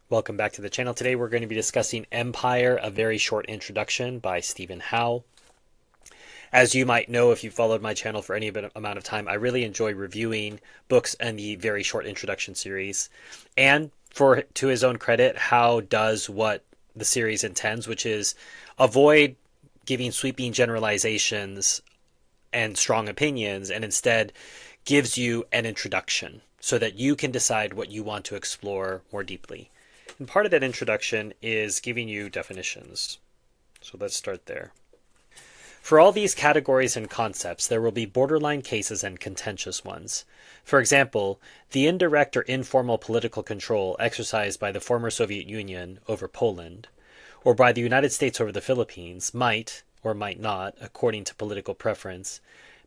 Welcome back to the channel. Today we're going to be discussing Empire, a very short introduction by Stephen Howe. As you might know if you've followed my channel for any amount of time, I really enjoy reviewing books in the very short introduction series. And to his own credit, Howe does what the series intends, which is avoid giving sweeping generalizations and strong opinions, and instead gives you an introduction so that you can decide what you want to explore more deeply. And part of that introduction is giving you definitions. So let's start there. For all these categories and concepts, there will be borderline cases and contentious ones. For example, the indirect or informal political control exercised by the former Soviet Union over Poland, or by the United States over the Philippines, might, or might not, according to political preference,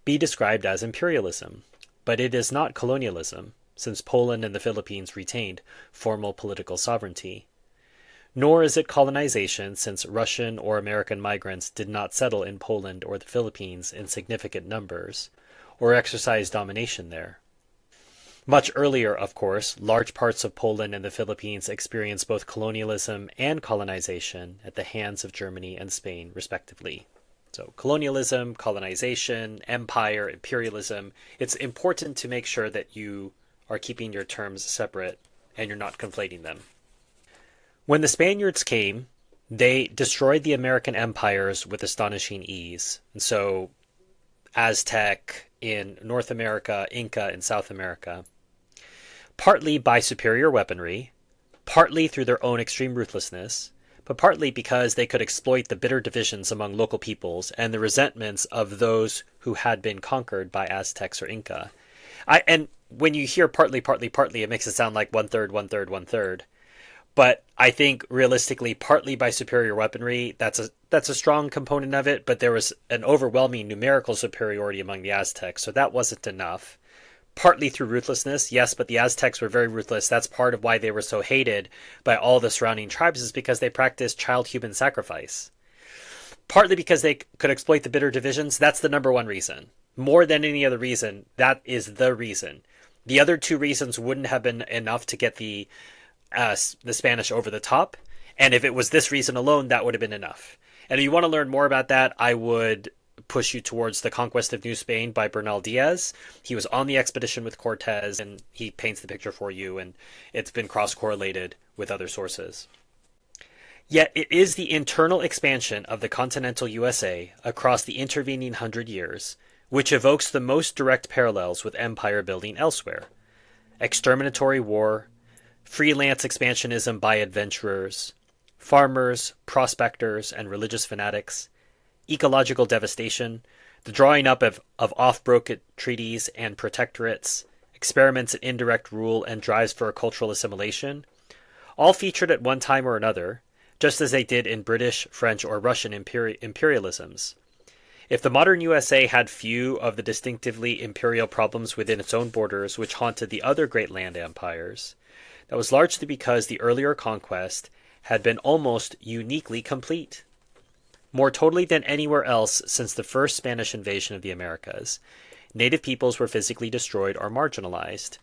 be described as imperialism. But it is not colonialism, since Poland and the Philippines retained formal political sovereignty. Nor is it colonization, since Russian or American migrants did not settle in Poland or the Philippines in significant numbers, or exercise domination there. Much earlier, of course, large parts of Poland and the Philippines experienced both colonialism and colonization at the hands of Germany and Spain, respectively. So colonialism, colonization, empire, imperialism, it's important to make sure that you are keeping your terms separate and you're not conflating them. When the Spaniards came, they destroyed the American empires with astonishing ease. And so Aztec in North America, Inca in South America, partly by superior weaponry, partly through their own extreme ruthlessness, but partly because they could exploit the bitter divisions among local peoples and the resentments of those who had been conquered by Aztecs or Inca. And when you hear partly, it makes it sound like one third, one third, one third. But I think realistically, partly by superior weaponry, that's a strong component of it. But there was an overwhelming numerical superiority among the Aztecs, so that wasn't enough. Partly through ruthlessness, yes, but the Aztecs were very ruthless. That's part of why they were so hated by all the surrounding tribes, is because they practiced child human sacrifice. Partly because they could exploit the bitter divisions. That's the number one reason. More than any other reason, that is the reason. The other two reasons wouldn't have been enough to get the Spanish over the top. And if it was this reason alone, that would have been enough. And if you want to learn more about that, I would push you towards The Conquest of New Spain by Bernal Diaz. He was on the expedition with Cortez, and he paints the picture for you, and it's been cross-correlated with other sources. Yet it is the internal expansion of the continental USA across the intervening 100 years which evokes the most direct parallels with empire building elsewhere. Exterminatory war, freelance expansionism by adventurers, farmers, prospectors, and religious fanatics, ecological devastation, the drawing up of off-broken treaties and protectorates, experiments in indirect rule, and drives for cultural assimilation, all featured at one time or another, just as they did in British, French, or Russian imperialisms. If the modern USA had few of the distinctively imperial problems within its own borders which haunted the other great land empires, that was largely because the earlier conquest had been almost uniquely complete. More totally than anywhere else since the first Spanish invasion of the Americas, native peoples were physically destroyed or marginalized.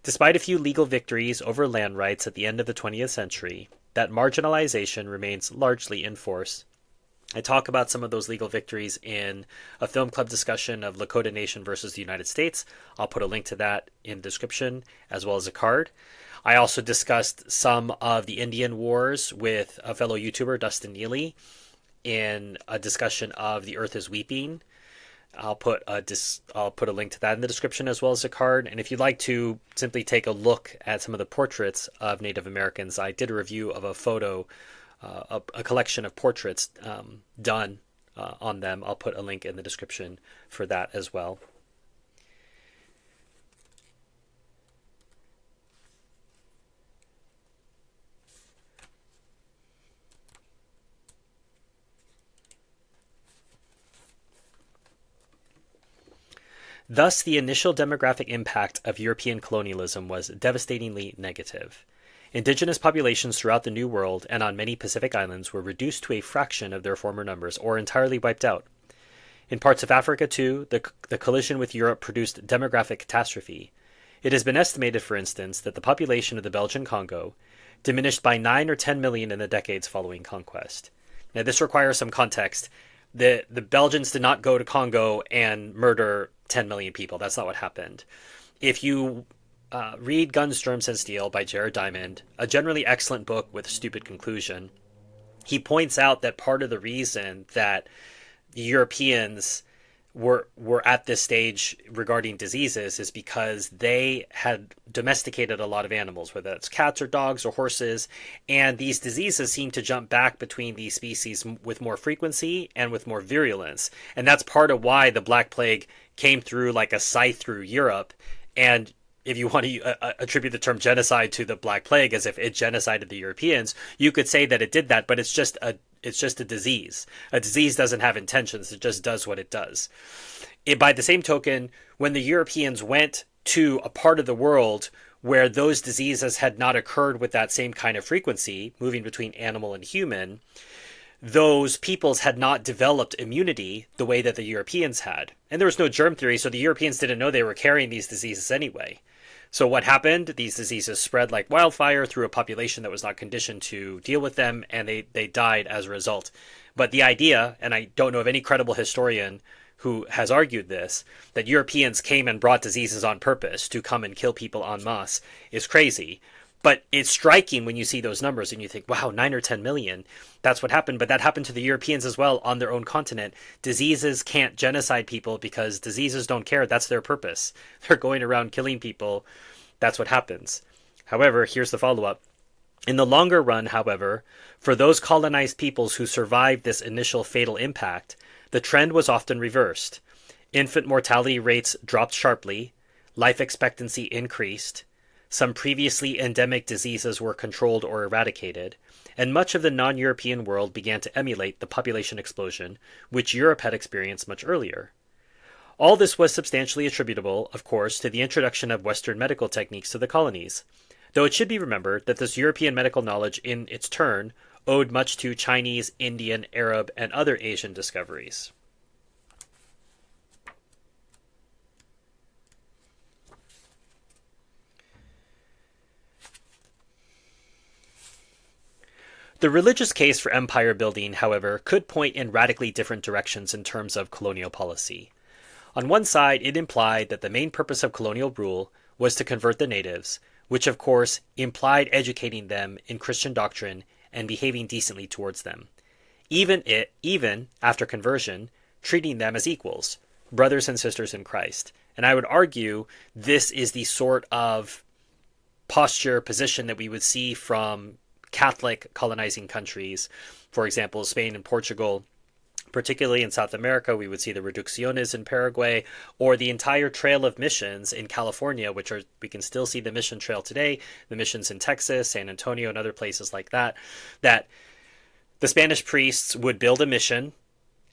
Despite a few legal victories over land rights at the end of the 20th century, that marginalization remains largely in force. I talk about some of those legal victories in a film club discussion of Lakota Nation versus the United States. I'll put a link to that in the description as well as a card. I also discussed some of the Indian Wars with a fellow YouTuber, Dustin Neely, in a discussion of The Earth is Weeping. I'll put a link to that in the description as well as a card. And if you'd like to simply take a look at some of the portraits of Native Americans, I did a review of a photo, a collection of portraits done on them. I'll put a link in the description for that as well. Thus, the initial demographic impact of European colonialism was devastatingly negative. Indigenous populations throughout the New World and on many Pacific islands were reduced to a fraction of their former numbers or entirely wiped out. In parts of Africa, too, the collision with Europe produced demographic catastrophe. It has been estimated, for instance, that the population of the Belgian Congo diminished by 9 or 10 million in the decades following conquest. Now, this requires some context. The Belgians did not go to Congo and murder 10 million people. That's not what happened. If you read Guns, Germs, and Steel by Jared Diamond, a generally excellent book with a stupid conclusion, he points out that part of the reason that the Europeans were at this stage regarding diseases is because they had domesticated a lot of animals, whether it's cats or dogs or horses, and these diseases seem to jump back between these species with more frequency and with more virulence. And that's part of why the Black Plague came through like a scythe through Europe. And if you want to attribute the term genocide to the Black Plague as if it genocided the Europeans, you could say that it did that, but it's just a disease. A disease doesn't have intentions. It just does what it does. By the same token, when the Europeans went to a part of the world where those diseases had not occurred with that same kind of frequency, moving between animal and human, those peoples had not developed immunity the way that the Europeans had. And there was no germ theory, so the Europeans didn't know they were carrying these diseases anyway. So what happened? These diseases spread like wildfire through a population that was not conditioned to deal with them, and they died as a result. But the idea, and I don't know of any credible historian who has argued this, that Europeans came and brought diseases on purpose to come and kill people en masse is crazy. But it's striking when you see those numbers and you think, wow, 9 or 10 million, that's what happened. But that happened to the Europeans as well on their own continent. Diseases can't genocide people because diseases don't care. That's their purpose. They're going around killing people. That's what happens. However, here's the follow-up. In the longer run, however, for those colonized peoples who survived this initial fatal impact, the trend was often reversed. Infant mortality rates dropped sharply, life expectancy increased, some previously endemic diseases were controlled or eradicated, and much of the non-European world began to emulate the population explosion, which Europe had experienced much earlier. All this was substantially attributable, of course, to the introduction of Western medical techniques to the colonies, though it should be remembered that this European medical knowledge, in its turn, owed much to Chinese, Indian, Arab, and other Asian discoveries. The religious case for empire building, however, could point in radically different directions in terms of colonial policy. On one side, it implied that the main purpose of colonial rule was to convert the natives, which of course implied educating them in Christian doctrine and behaving decently towards them. Even after conversion, treating them as equals, brothers and sisters in Christ. And I would argue this is the sort of position that we would see from Catholic colonizing countries, for example, Spain and Portugal. Particularly in South America, we would see the Reducciones in Paraguay, or the entire trail of missions in California, we can still see the mission trail today, the missions in Texas, San Antonio, and other places like that, that the Spanish priests would build a mission,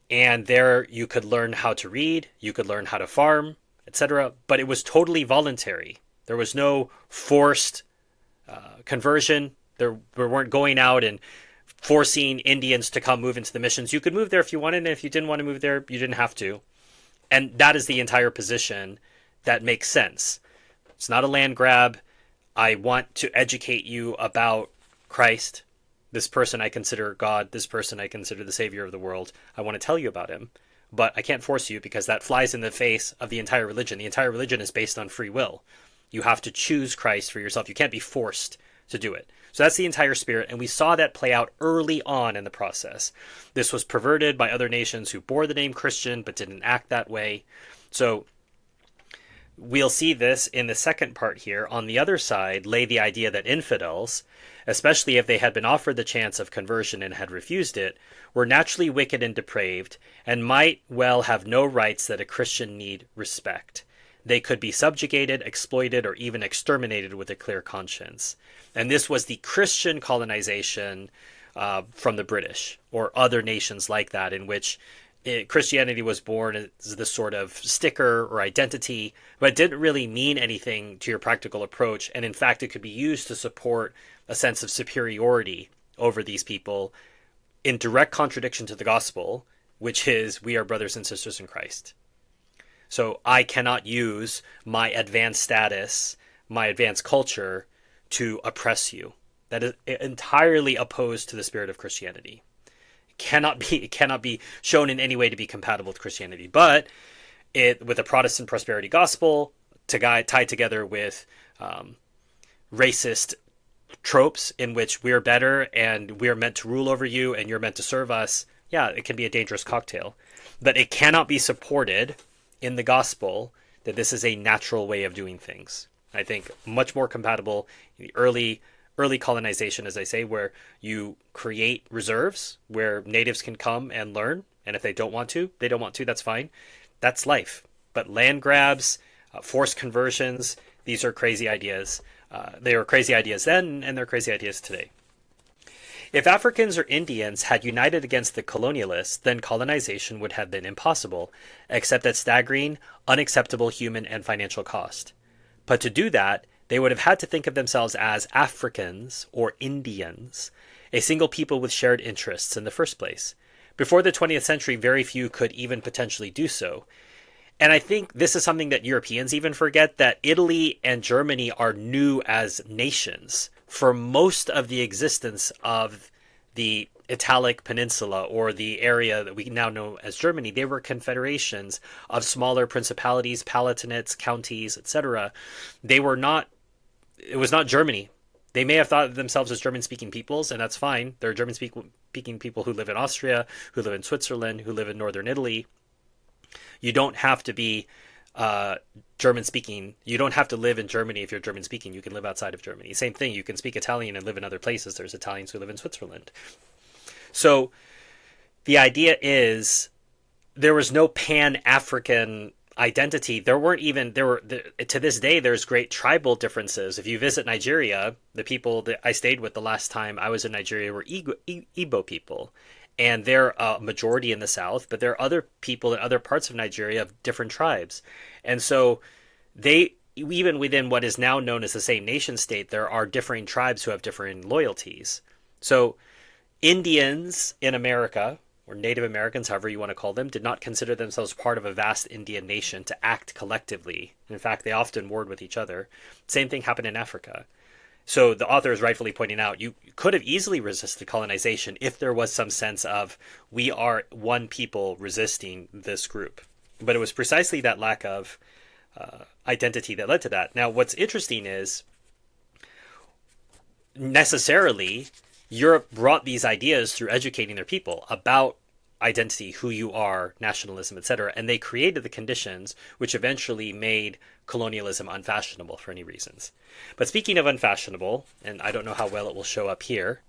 and there you could learn how to read, you could learn how to farm, etc., but it was totally voluntary. There was no forced conversion. We weren't going out and forcing Indians to come move into the missions. You could move there if you wanted, and if you didn't want to move there, you didn't have to. And that is the entire position that makes sense. It's not a land grab. I want to educate you about Christ. This person I consider God. This person I consider the savior of the world. I want to tell you about him. But I can't force you because that flies in the face of the entire religion. The entire religion is based on free will. You have to choose Christ for yourself. You can't be forced to do it. So that's the entire spirit, and we saw that play out early on in the process. This was perverted by other nations who bore the name Christian but didn't act that way. So we'll see this in the second part here. On the other side lay the idea that infidels, especially if they had been offered the chance of conversion and had refused it, were naturally wicked and depraved, and might well have no rights that a Christian need respect. They could be subjugated, exploited, or even exterminated with a clear conscience. And this was the Christian colonization from the British or other nations like that, in which Christianity was born as this sort of sticker or identity, but it didn't really mean anything to your practical approach. And in fact, it could be used to support a sense of superiority over these people in direct contradiction to the gospel, which is we are brothers and sisters in Christ. So I cannot use my advanced status, my advanced culture to oppress you. that is entirely opposed to the spirit of Christianity. It cannot be shown in any way to be compatible with Christianity. But with the Protestant prosperity gospel tied together with racist tropes in which we're better and we're meant to rule over you and you're meant to serve us, yeah, it can be a dangerous cocktail. But it cannot be supported in the gospel that this is a natural way of doing things. I think much more compatible in the early colonization, as I say, where you create reserves where natives can come and learn, and if they don't want to, that's fine. That's life. But land grabs, forced conversions, these are crazy ideas. They were crazy ideas then, and they're crazy ideas today. If Africans or Indians had united against the colonialists, then colonization would have been impossible, except at staggering, unacceptable human and financial cost. But to do that, they would have had to think of themselves as Africans or Indians, a single people with shared interests in the first place. Before the 20th century, very few could even potentially do so. And I think this is something that Europeans even forget, that Italy and Germany are new as nations. For most of the existence of the Italic Peninsula, or the area that we now know as Germany, they were confederations of smaller principalities, palatinates, counties, etc. It was not Germany. They may have thought of themselves as German-speaking peoples, and that's fine. There are German-speaking people who live in Austria, who live in Switzerland, who live in northern Italy. You don't have to be German-speaking. You don't have to live in Germany if you're German-speaking. You can live outside of Germany. Same thing. You can speak Italian and live in other places. There's Italians who live in Switzerland. So the idea is there was no Pan-African identity. To this day, there's great tribal differences. If you visit Nigeria, the people that I stayed with the last time I was in Nigeria were Igbo people. And they're a majority in the south, but there are other people in other parts of Nigeria of different tribes. And so even within what is now known as the same nation state, there are differing tribes who have differing loyalties. So Indians in America, or Native Americans, however you want to call them, did not consider themselves part of a vast Indian nation to act collectively. In fact, they often warred with each other. Same thing happened in Africa. So the author is rightfully pointing out, you could have easily resisted colonization if there was some sense of we are one people resisting this group. But it was precisely that lack of identity that led to that. Now, what's interesting is necessarily Europe brought these ideas through educating their people about identity, who you are, nationalism, etc. And they created the conditions which eventually made colonialism unfashionable for any reasons. But speaking of unfashionable, and I don't know how well it will show up here,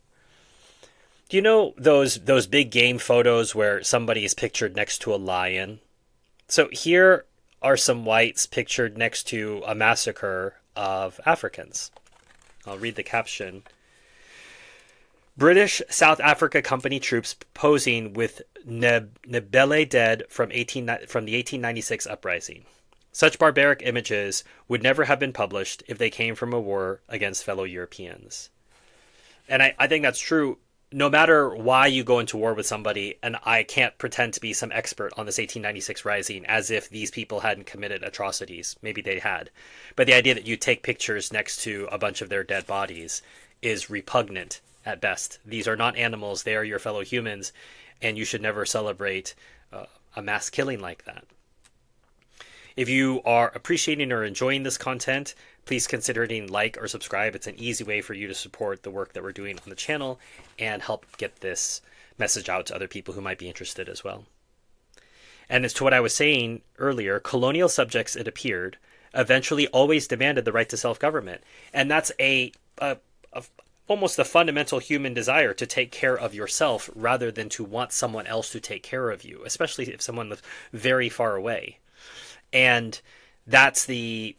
do you know those big game photos where somebody is pictured next to a lion? So here are some whites pictured next to a massacre of Africans. I'll read the caption. British South Africa Company troops posing with Ndebele dead from the 1896 uprising. Such barbaric images would never have been published if they came from a war against fellow Europeans. And I think that's true no matter why you go into war with somebody, and I can't pretend to be some expert on this 1896 rising as if these people hadn't committed atrocities. Maybe they had. But the idea that you take pictures next to a bunch of their dead bodies is repugnant at best. These are not animals. They are your fellow humans, and you should never celebrate a mass killing like that. If you are appreciating or enjoying this content, please consider hitting like or subscribe. It's an easy way for you to support the work that we're doing on the channel and help get this message out to other people who might be interested as well. And as to what I was saying earlier, colonial subjects, it appeared, eventually always demanded the right to self-government. And that's almost a fundamental human desire, to take care of yourself rather than to want someone else to take care of you, especially if someone lives very far away. And that's the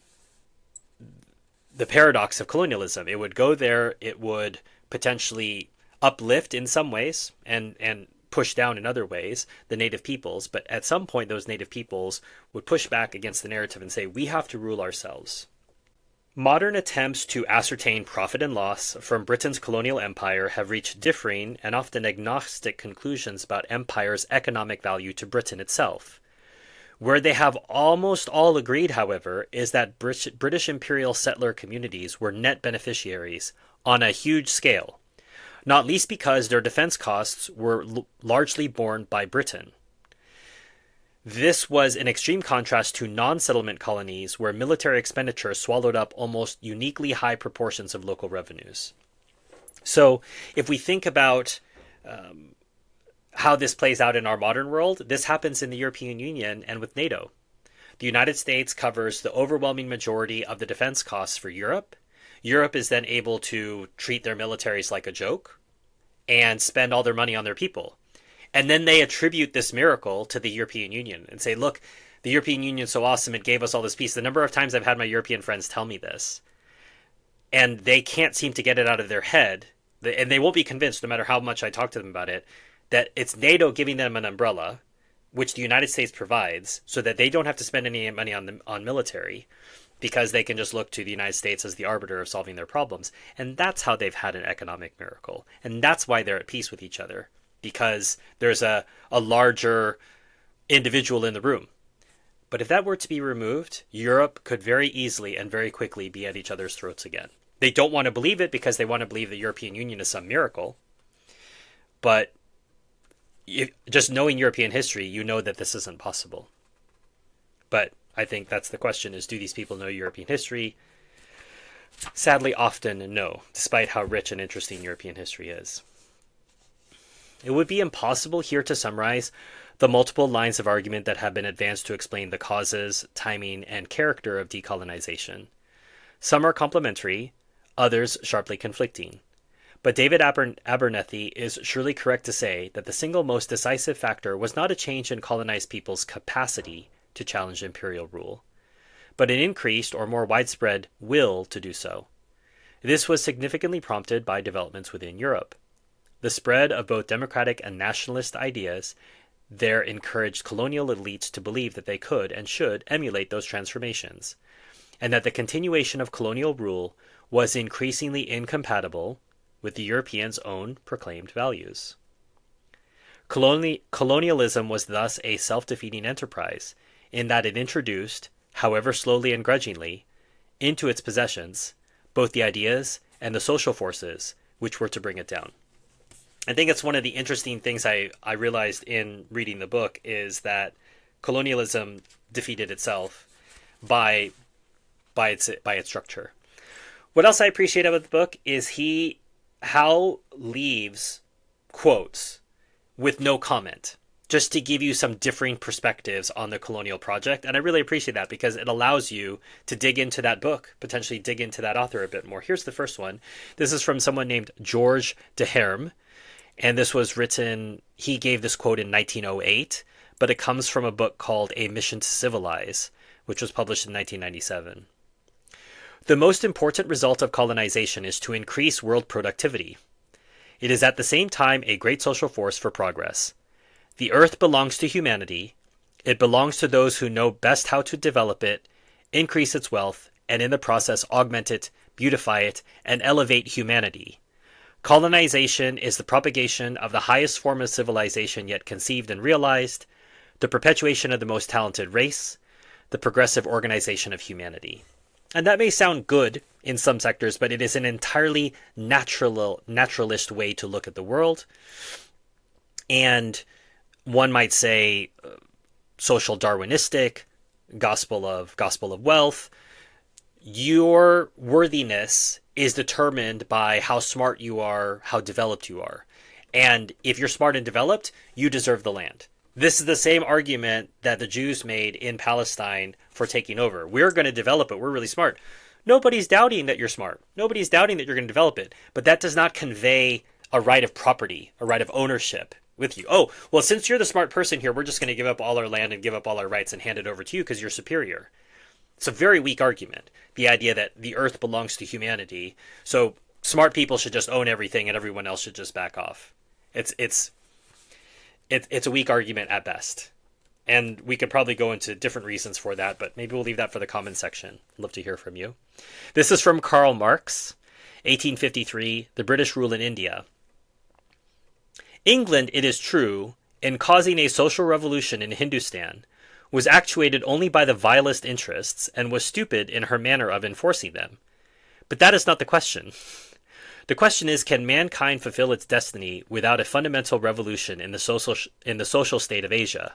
paradox of colonialism. It would go there, it would potentially uplift in some ways and push down in other ways the native peoples, but at some point those native peoples would push back against the narrative and say, we have to rule ourselves. Modern attempts to ascertain profit and loss from Britain's colonial empire have reached differing and often agnostic conclusions about empire's economic value to Britain itself. Where they have almost all agreed, however, is that British imperial settler communities were net beneficiaries, on a huge scale, not least because their defense costs were largely borne by Britain. This was in extreme contrast to non-settlement colonies where military expenditure swallowed up almost uniquely high proportions of local revenues. So if we think about how this plays out in our modern world, this happens in the European Union and with NATO. The United States covers the overwhelming majority of the defense costs for Europe. Europe is then able to treat their militaries like a joke and spend all their money on their people. And then they attribute this miracle to the European Union and say, look, the European Union is so awesome, it gave us all this peace. The number of times I've had my European friends tell me this, and they can't seem to get it out of their head, and they won't be convinced no matter how much I talk to them about it, that it's NATO giving them an umbrella, which the United States provides, so that they don't have to spend any money on military, because they can just look to the United States as the arbiter of solving their problems. And that's how they've had an economic miracle. And that's why they're at peace with each other, because there's a larger individual in the room. But if that were to be removed, Europe could very easily and very quickly be at each other's throats again. They don't want to believe it because they want to believe the European Union is some miracle. But just knowing European history, you know that this isn't possible. But I think that's the question, is do these people know European history? Sadly, often no, despite how rich and interesting European history is. It would be impossible here to summarize the multiple lines of argument that have been advanced to explain the causes, timing, and character of decolonization. Some are complementary, others sharply conflicting. But David Abernethy is surely correct to say that the single most decisive factor was not a change in colonized people's capacity to challenge imperial rule, but an increased or more widespread will to do so. This was significantly prompted by developments within Europe. The spread of both democratic and nationalist ideas there encouraged colonial elites to believe that they could and should emulate those transformations, and that the continuation of colonial rule was increasingly incompatible with the Europeans' own proclaimed values. Colonialism was thus a self-defeating enterprise, in that it introduced, however slowly and grudgingly, into its possessions both the ideas and the social forces which were to bring it down. I think it's one of the interesting things I realized in reading the book is that colonialism defeated itself by its structure. What else I appreciate about the book is Howe leaves quotes with no comment, just to give you some differing perspectives on the colonial project. And I really appreciate that because it allows you to dig into that book, potentially dig into that author a bit more. Here's the first one. This is from someone named George de Herm. And this was written, he gave this quote in 1908, but it comes from a book called A Mission to Civilize, which was published in 1997. The most important result of colonization is to increase world productivity. It is at the same time a great social force for progress. The earth belongs to humanity. It belongs to those who know best how to develop it, increase its wealth, and in the process augment it, beautify it, and elevate humanity. Colonization is the propagation of the highest form of civilization yet conceived and realized, the perpetuation of the most talented race, the progressive organization of humanity. And that may sound good in some sectors, but it is an entirely naturalist way to look at the world. And one might say social Darwinistic, gospel of wealth. Your worthiness is determined by how smart you are, how developed you are. And if you're smart and developed, you deserve the land. This is the same argument that the Jews made in Palestine for taking over. We're going to develop it. We're really smart. Nobody's doubting that you're smart. Nobody's doubting that you're going to develop it. But that does not convey a right of property, a right of ownership with you. Oh, well, since you're the smart person here, we're just going to give up all our land and give up all our rights and hand it over to you because you're superior. It's a very weak argument, the idea that the earth belongs to humanity, so smart people should just own everything and everyone else should just back off. It's a weak argument at best. And we could probably go into different reasons for that, but maybe we'll leave that for the comment section. I'd love to hear from you. This is from Karl Marx, 1853, The British Rule in India. England, it is true, in causing a social revolution in Hindustan, was actuated only by the vilest interests, and was stupid in her manner of enforcing them. But that is not the question. The question is, can mankind fulfill its destiny without a fundamental revolution in the social state of Asia?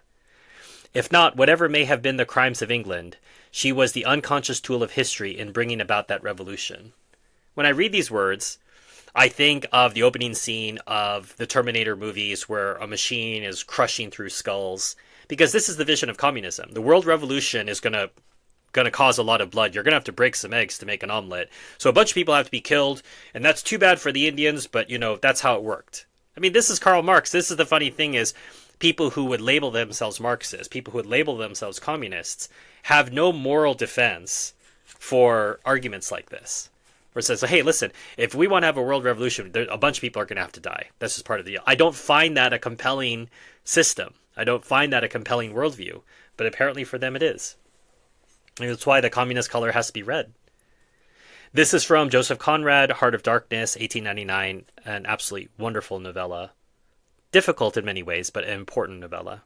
If not, whatever may have been the crimes of England, she was the unconscious tool of history in bringing about that revolution. When I read these words, I think of the opening scene of the Terminator movies where a machine is crushing through skulls, because this is the vision of communism. The world revolution is going to cause a lot of blood. You're going to have to break some eggs to make an omelet. So a bunch of people have to be killed, and that's too bad for the Indians, but that's how it worked. I mean, this is Karl Marx. This is the funny thing is people who would label themselves Marxists, people who would label themselves communists, have no moral defense for arguments like this. Where it says, hey, listen, if we want to have a world revolution, a bunch of people are going to have to die. That's just part of the deal. I don't find that a compelling system. I don't find that a compelling worldview. But apparently for them it is. And that's why the communist color has to be red. This is from Joseph Conrad, Heart of Darkness, 1899, an absolutely wonderful novella. Difficult in many ways, but an important novella.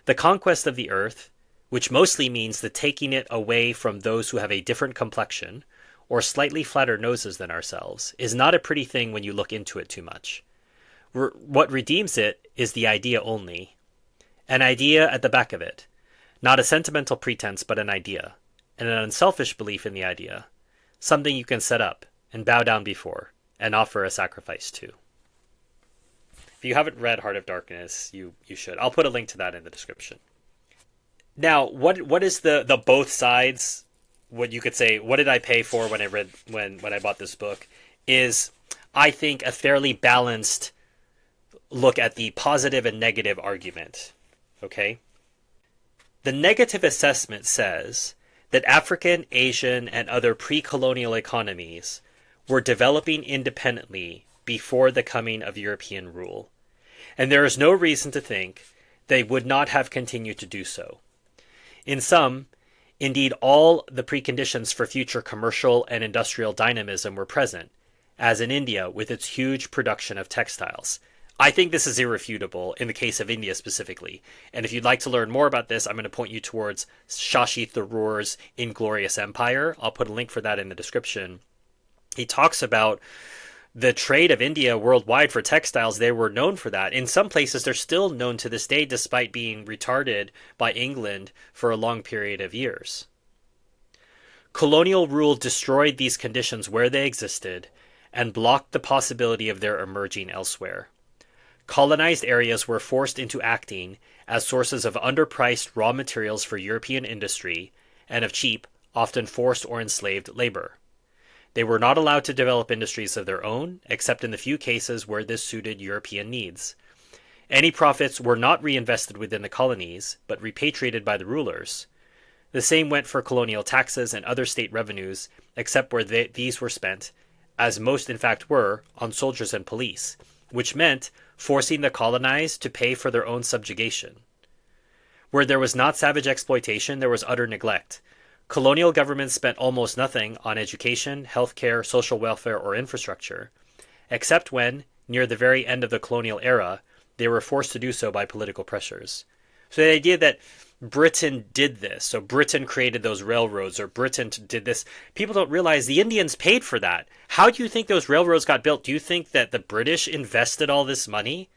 The conquest of the earth, which mostly means the taking it away from those who have a different complexion, or slightly flatter noses than ourselves, is not a pretty thing when you look into it too much. What redeems it is the idea only. An idea at the back of it. Not a sentimental pretense, but an idea. And an unselfish belief in the idea. Something you can set up, and bow down before, and offer a sacrifice to. If you haven't read Heart of Darkness, you should. I'll put a link to that in the description. Now, what is the both sides? What you could say, what did I pay for when I bought this book, is, I think, a fairly balanced look at the positive and negative argument. Okay? The negative assessment says that African, Asian, and other pre-colonial economies were developing independently before the coming of European rule, and there is no reason to think they would not have continued to do so. In some, indeed all the preconditions for future commercial and industrial dynamism were present, as in India with its huge production of textiles. I think this is irrefutable in the case of India specifically. And if you'd like to learn more about this, I'm going to point you towards Shashi Tharoor's Inglorious Empire. I'll put a link for that in the description. He talks about the trade of India worldwide for textiles. They were known for that. In some places, they're still known to this day, despite being retarded by England for a long period of years. Colonial rule destroyed these conditions where they existed and blocked the possibility of their emerging elsewhere. Colonized areas were forced into acting as sources of underpriced raw materials for European industry and of cheap, often forced or enslaved labor. They were not allowed to develop industries of their own, except in the few cases where this suited European needs. Any profits were not reinvested within the colonies, but repatriated by the rulers. The same went for colonial taxes and other state revenues, except where these were spent, as most in fact were, on soldiers and police, which meant forcing the colonized to pay for their own subjugation. Where there was not savage exploitation, there was utter neglect. Colonial governments spent almost nothing on education, healthcare, social welfare, or infrastructure, except when, near the very end of the colonial era, they were forced to do so by political pressures. So the idea that Britain did this, so Britain created those railroads, or Britain did this, people don't realize the Indians paid for that. How do you think those railroads got built? Do you think that the British invested all this money?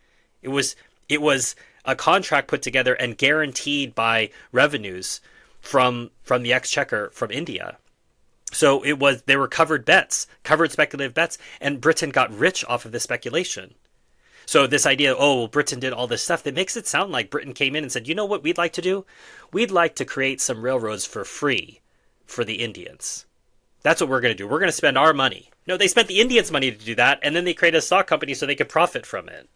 It was a contract put together and guaranteed by revenues from the exchequer from India. So they were covered speculative bets, and Britain got rich off of this speculation. So this idea, Britain did all this stuff, that makes it sound like Britain came in and said, you know what we'd like to do? We'd like to create some railroads for free for the Indians. That's what we're going to do. We're going to spend our money. No, they spent the Indians' money to do that, and then they created a stock company so they could profit from it.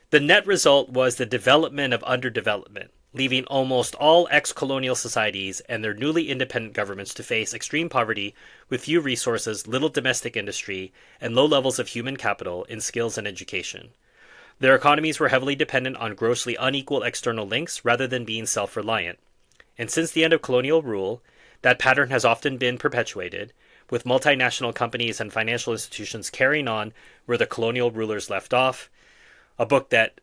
The net result was the development of underdevelopment, leaving almost all ex-colonial societies and their newly independent governments to face extreme poverty with few resources, little domestic industry, and low levels of human capital in skills and education. Their economies were heavily dependent on grossly unequal external links rather than being self-reliant. And since the end of colonial rule, that pattern has often been perpetuated, with multinational companies and financial institutions carrying on where the colonial rulers left off. A book that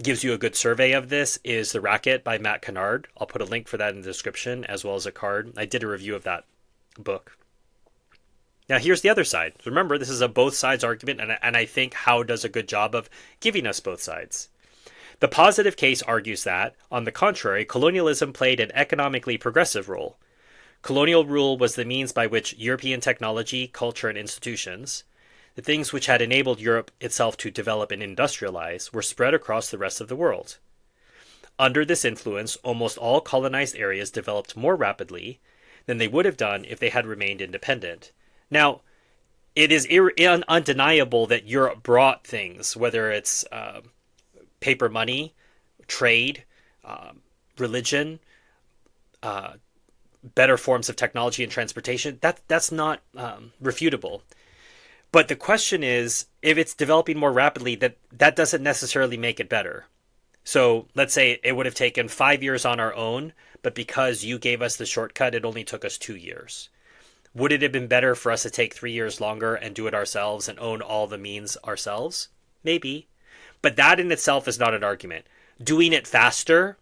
gives you a good survey of this is The Racket by Matt Kennard. I'll put a link for that in the description, as well as a card. I did a review of that book. Now, here's the other side. Remember, this is a both sides argument, and I think Howe does a good job of giving us both sides. The positive case argues that, on the contrary, colonialism played an economically progressive role. Colonial rule was the means by which European technology, culture, and institutions, the things which had enabled Europe itself to develop and industrialize, were spread across the rest of the world. Under this influence, almost all colonized areas developed more rapidly than they would have done if they had remained independent. Now, it is undeniable that Europe brought things, whether it's paper money, trade, religion, better forms of technology and transportation. That's not refutable. But the question is, if it's developing more rapidly, that doesn't necessarily make it better. So let's say it would have taken 5 years on our own, but because you gave us the shortcut, it only took us 2 years. Would it have been better for us to take 3 years longer and do it ourselves and own all the means ourselves? Maybe. But that in itself is not an argument. Doing it faster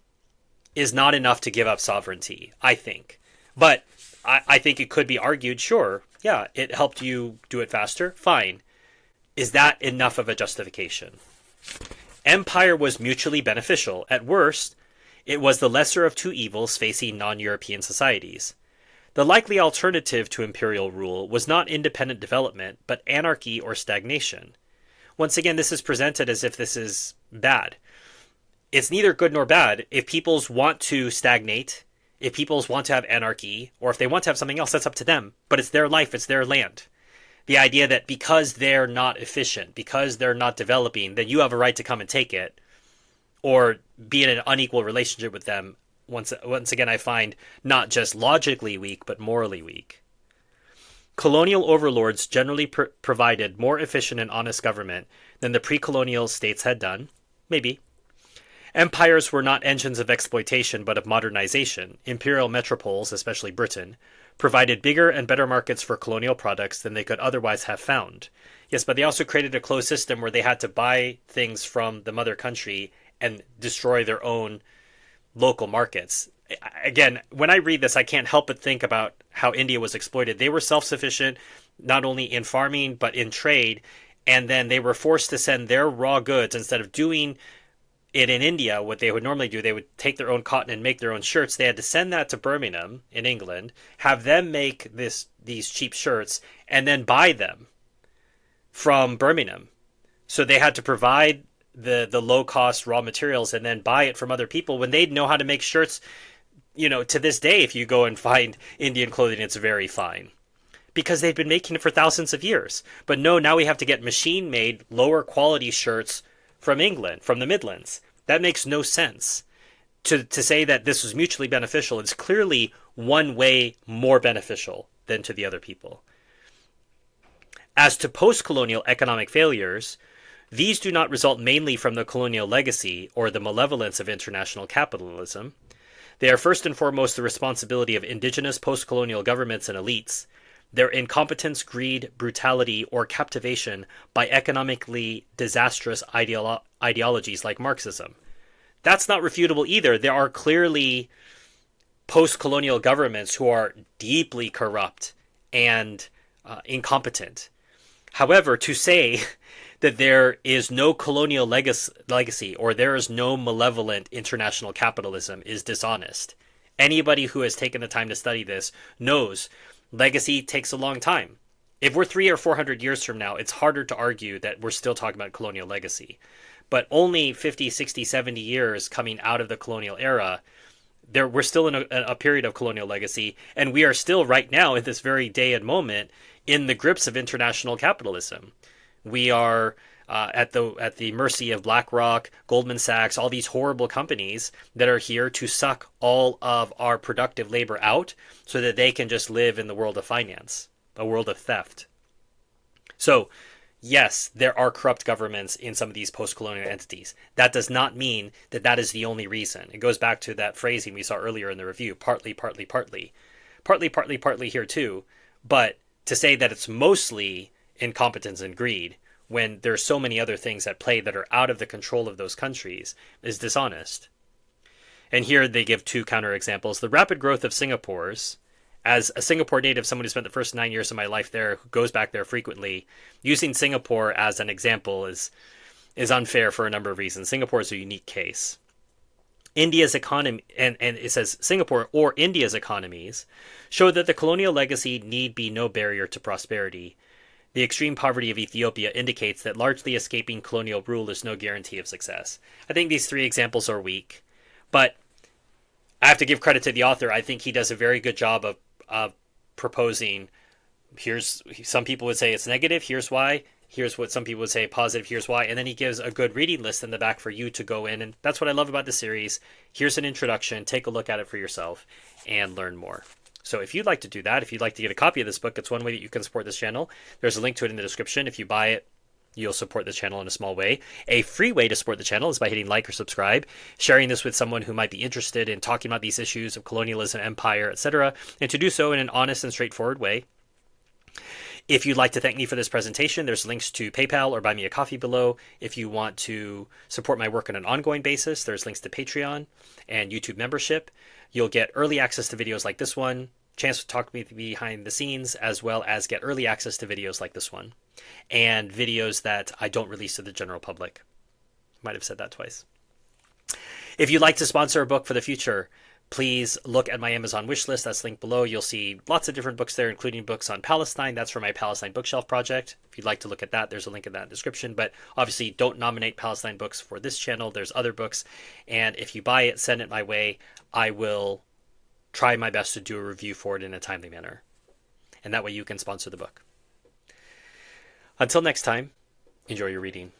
is not enough to give up sovereignty, I think. But I think it could be argued, sure, yeah, it helped you do it faster, fine. Is that enough of a justification? Empire was mutually beneficial. At worst, it was the lesser of two evils facing non-European societies. The likely alternative to imperial rule was not independent development, but anarchy or stagnation. Once again, this is presented as if this is bad. It's neither good nor bad. If peoples want to stagnate, if peoples want to have anarchy, or if they want to have something else, that's up to them. But it's their life, it's their land. The idea that because they're not efficient, because they're not developing, that you have a right to come and take it, or be in an unequal relationship with them, once again, I find not just logically weak, but morally weak. Colonial overlords generally provided more efficient and honest government than the pre-colonial states had done. Maybe. Empires were not engines of exploitation, but of modernization. Imperial metropoles, especially Britain, provided bigger and better markets for colonial products than they could otherwise have found. Yes, but they also created a closed system where they had to buy things from the mother country and destroy their own local markets. Again, when I read this, I can't help but think about how India was exploited. They were self-sufficient, not only in farming, but in trade. And then they were forced to send their raw goods, instead of doing it in India, what they would normally do, they would take their own cotton and make their own shirts. They had to send that to Birmingham in England, have them make these cheap shirts, and then buy them from Birmingham. So they had to provide the low-cost raw materials and then buy it from other people when they know how to make shirts. You know, to this day, if you go and find Indian clothing, it's very fine, because they've been making it for thousands of years. But no, now we have to get machine-made, lower-quality shirts from England, from the Midlands. That makes no sense. To say that this was mutually beneficial, it's clearly one way more beneficial than to the other people. As to post-colonial economic failures, these do not result mainly from the colonial legacy or the malevolence of international capitalism. They are first and foremost the responsibility of indigenous post-colonial governments and elites, their incompetence, greed, brutality, or captivation by economically disastrous ideologies like Marxism. That's not refutable either. There are clearly post-colonial governments who are deeply corrupt and incompetent. However, to say that there is no colonial legacy or there is no malevolent international capitalism is dishonest. Anybody who has taken the time to study this knows legacy takes a long time. If we're 300 or 400 years from now, it's harder to argue that we're still talking about colonial legacy. But only 50, 60, 70 years coming out of the colonial era, we're still in a period of colonial legacy, and we are still right now at this very day and moment in the grips of international capitalism. We are at the mercy of BlackRock, Goldman Sachs, all these horrible companies that are here to suck all of our productive labor out so that they can just live in the world of finance, a world of theft. So, yes, there are corrupt governments in some of these post-colonial entities. That does not mean that that is the only reason. It goes back to that phrasing we saw earlier in the review, partly, partly, partly. Partly, partly, partly here too. But to say that it's mostly incompetence and greed, when there's so many other things at play that are out of the control of those countries, is dishonest. And here they give two counterexamples. The rapid growth of Singapore's as a Singapore native, someone who spent the first 9 years of my life there, who goes back there frequently, using Singapore as an example is unfair for a number of reasons. Singapore is a unique case. India's economy, and it says Singapore or India's economies, show that the colonial legacy need be no barrier to prosperity. The extreme poverty of Ethiopia indicates that largely escaping colonial rule is no guarantee of success. I think these three examples are weak, but I have to give credit to the author. I think he does a very good job of proposing, here's, some people would say it's negative, here's why, here's what some people would say positive, here's why, and then he gives a good reading list in the back for you to go in, and that's what I love about the series. Here's an introduction, take a look at it for yourself, and learn more. So if you'd like to do that, if you'd like to get a copy of this book, it's one way that you can support this channel. There's a link to it in the description. If you buy it, you'll support the channel in a small way. A free way to support the channel is by hitting like or subscribe, sharing this with someone who might be interested in talking about these issues of colonialism, empire, etc., and to do so in an honest and straightforward way. If you'd like to thank me for this presentation, there's links to PayPal or Buy Me a Coffee below. If you want to support my work on an ongoing basis, there's links to Patreon and YouTube membership. You'll get early access to videos like this one, chance to talk to me behind the scenes, as well as get early access to videos like this one, and videos that I don't release to the general public. Might have said that twice. If you'd like to sponsor a book for the future, please look at my Amazon wish list. That's linked below. You'll see lots of different books there, including books on Palestine. That's for my Palestine bookshelf project. If you'd like to look at that, there's a link in that description. But obviously, don't nominate Palestine books for this channel. There's other books. And if you buy it, send it my way. I will try my best to do a review for it in a timely manner. And that way you can sponsor the book. Until next time, enjoy your reading.